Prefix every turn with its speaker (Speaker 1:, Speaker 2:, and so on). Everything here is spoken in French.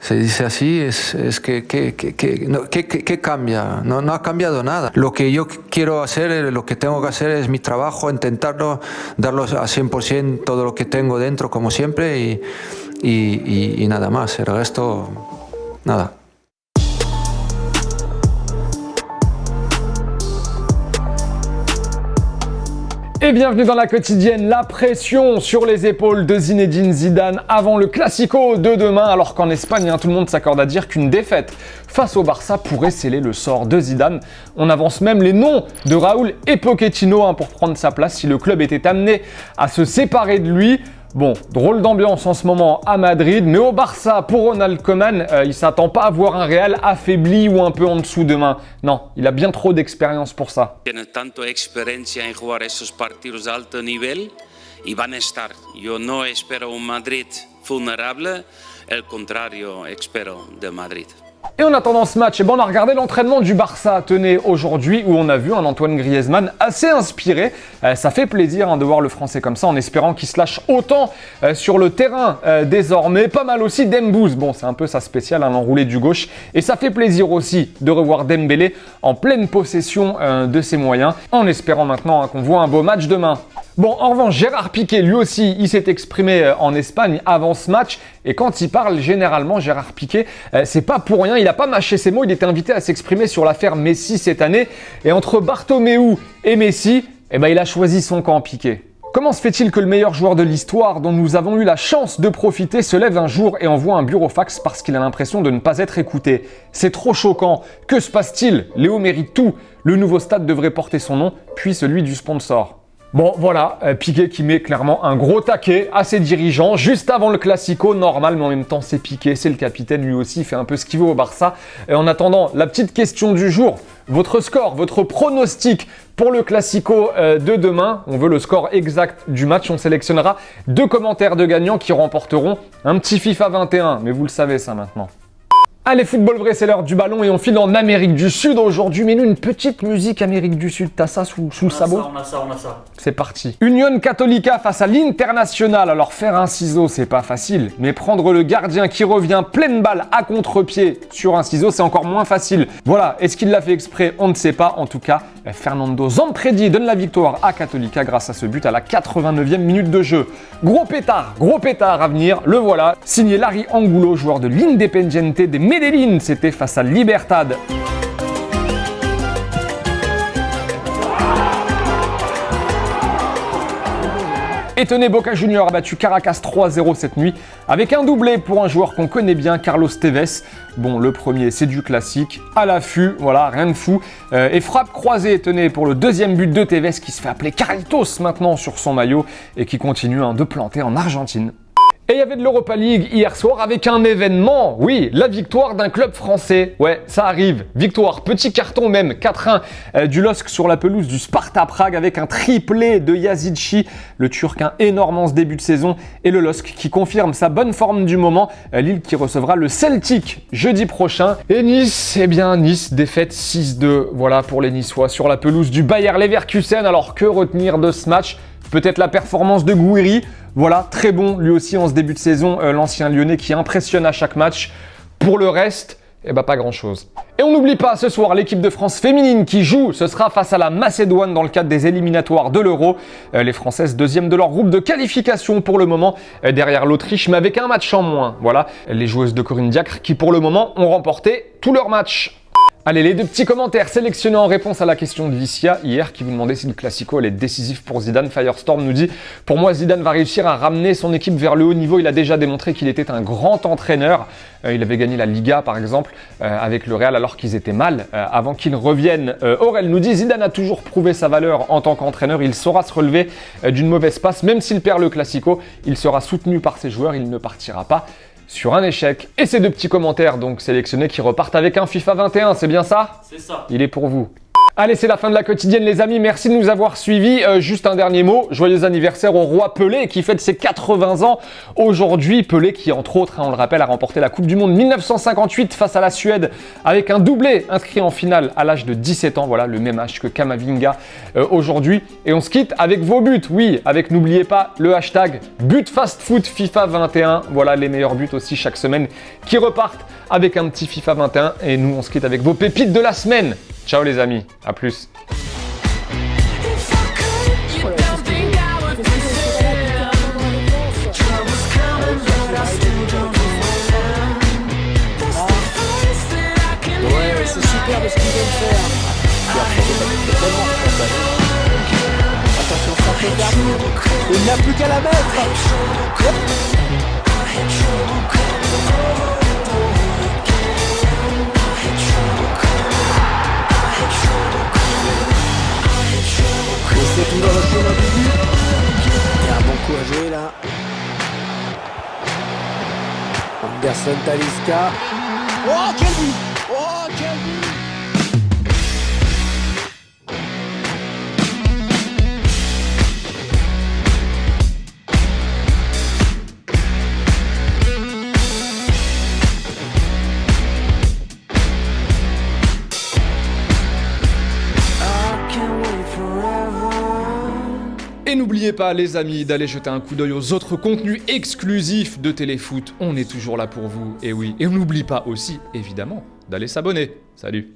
Speaker 1: Se dice así, es que cambia, no ha cambiado nada. Lo que yo quiero hacer, lo que tengo que hacer es mi trabajo, intentarlo, darlo a 100% todo lo que tengo dentro como siempre y nada más, el resto, nada.
Speaker 2: Et bienvenue dans la quotidienne, la pression sur les épaules de Zinedine Zidane avant le Classico de demain, alors qu'en Espagne, tout le monde s'accorde à dire qu'une défaite face au Barça pourrait sceller le sort de Zidane. On avance même les noms de Raúl et Pochettino pour prendre sa place si le club était amené à se séparer de lui. Bon, drôle d'ambiance en ce moment à Madrid, mais au Barça, pour Ronald Koeman, il s'attend pas à voir un Real affaibli ou un peu en dessous demain. Non, il a bien trop d'expérience pour ça.
Speaker 3: Tiene tanto experiencia en jugar esos partidos de alto nivel y van a estar. Yo no espero un Madrid vulnerable, el contrario espero de Madrid.
Speaker 2: Et en attendant ce match, on a regardé l'entraînement du Barça, tenez, aujourd'hui, où on a vu un Antoine Griezmann assez inspiré. Ça fait plaisir de voir le Français comme ça, en espérant qu'il se lâche autant sur le terrain désormais. Pas mal aussi Dembouz, bon c'est un peu sa spéciale, l'enroulé du gauche. Et ça fait plaisir aussi de revoir Dembélé en pleine possession de ses moyens, en espérant maintenant qu'on voit un beau match demain. Bon, en revanche, Gérard Piqué, lui aussi, il s'est exprimé en Espagne avant ce match. Et quand il parle, généralement, Gérard Piqué, c'est pas pour rien. Il n'a pas mâché ses mots. Il était invité à s'exprimer sur l'affaire Messi cette année. Et entre Bartomeu et Messi, il a choisi son camp, Piqué. Comment se fait-il que le meilleur joueur de l'histoire dont nous avons eu la chance de profiter se lève un jour et envoie un burofax parce qu'il a l'impression de ne pas être écouté? C'est trop choquant. Que se passe-t-il? Léo mérite tout. Le nouveau stade devrait porter son nom, puis celui du sponsor. Bon, voilà, Piqué qui met clairement un gros taquet à ses dirigeants juste avant le Classico, normal, mais en même temps c'est Piqué, c'est le capitaine, lui aussi il fait un peu ce qu'il veut au Barça. Et en attendant, la petite question du jour, votre score, votre pronostic pour le Classico de demain. On veut le score exact du match, on sélectionnera 2 commentaires de gagnants qui remporteront un petit FIFA 21, mais vous le savez ça maintenant. Allez, football vrai, c'est l'heure du ballon et on file en Amérique du Sud aujourd'hui. Mais nous, une petite musique Amérique du Sud. T'as ça sous le sabot?
Speaker 4: On a ça.
Speaker 2: C'est parti. Union Católica face à l'Internacional. Alors faire un ciseau, c'est pas facile. Mais prendre le gardien qui revient pleine balle à contre-pied sur un ciseau, c'est encore moins facile. Voilà, est-ce qu'il l'a fait exprès? On ne sait pas. En tout cas, Fernando Zampredi donne la victoire à Católica grâce à ce but à la 89e minute de jeu. Gros pétard à venir. Le voilà. Signé Larry Angulo, joueur de l'Independiente des Medellín, c'était face à Libertad. Et tenez, Boca Juniors a battu Caracas 3-0 cette nuit avec un doublé pour un joueur qu'on connaît bien, Carlos Tevez. Bon, le premier, c'est du classique, à l'affût, voilà, rien de fou. Et frappe croisée, tenez, pour le deuxième but de Tevez qui se fait appeler Carlitos maintenant sur son maillot et qui continue de planter en Argentine. Et il y avait de l'Europa League hier soir avec un événement, oui, la victoire d'un club français. Ouais, ça arrive, victoire, petit carton même, 4-1 du LOSC sur la pelouse du Sparta Prague avec un triplé de Yazidchi, le Turc, un énorme en ce début de saison, et le LOSC qui confirme sa bonne forme du moment, Lille qui recevra le Celtic jeudi prochain. Et Nice, Nice défaite 6-2, voilà pour les Niçois sur la pelouse du Bayer Leverkusen. Alors que retenir de ce match? Peut-être la performance de Gouiri. Voilà, très bon lui aussi en ce début de saison, l'ancien Lyonnais qui impressionne à chaque match. Pour le reste, pas grand-chose. Et on n'oublie pas ce soir l'équipe de France féminine qui joue, ce sera face à la Macédoine dans le cadre des éliminatoires de l'Euro. Les Françaises deuxième de leur groupe de qualification pour le moment, derrière l'Autriche, mais avec un match en moins. Voilà, les joueuses de Corinne Diacre qui pour le moment ont remporté tous leurs matchs. Allez, les 2 petits commentaires sélectionnés en réponse à la question de Licia hier qui vous demandait si le Classico allait être décisif pour Zidane. Firestorm nous dit « Pour moi, Zidane va réussir à ramener son équipe vers le haut niveau. Il a déjà démontré qu'il était un grand entraîneur. Il avait gagné la Liga, par exemple, avec le Real alors qu'ils étaient mal avant qu'ils reviennent. Aurel nous dit « Zidane a toujours prouvé sa valeur en tant qu'entraîneur. Il saura se relever d'une mauvaise passe. Même s'il perd le Classico, il sera soutenu par ses joueurs. Il ne partira pas sur un échec. » Et ces 2 petits commentaires donc sélectionnés qui repartent avec un FIFA 21, c'est bien ça?
Speaker 4: C'est ça.
Speaker 2: Il est pour vous. Allez, c'est la fin de la quotidienne, les amis. Merci de nous avoir suivis. Juste un dernier mot. Joyeux anniversaire au roi Pelé qui fête ses 80 ans aujourd'hui. Pelé qui, entre autres, on le rappelle, a remporté la Coupe du Monde 1958 face à la Suède avec un doublé inscrit en finale à l'âge de 17 ans. Voilà, le même âge que Kamavinga aujourd'hui. Et on se quitte avec vos buts. Oui, avec, n'oubliez pas, le hashtag ButFastFoot FIFA 21. Voilà les meilleurs buts aussi chaque semaine qui repartent avec un petit FIFA 21. Et nous, on se quitte avec vos pépites de la semaine. Ciao les amis, à plus.
Speaker 4: Ouais, c'est super de ce qu'il vient de faire. Attention, ça fait perdu. Il n'a plus qu'à la mettre. Et c'est tout dans le chemin du but. Il y a un bon coup à jouer là. Anderson Talisca. Oh quel but! Oh quel but!
Speaker 2: Et n'oubliez pas les amis d'aller jeter un coup d'œil aux autres contenus exclusifs de Téléfoot. On est toujours là pour vous, et oui. Et on n'oublie pas aussi, évidemment, d'aller s'abonner. Salut!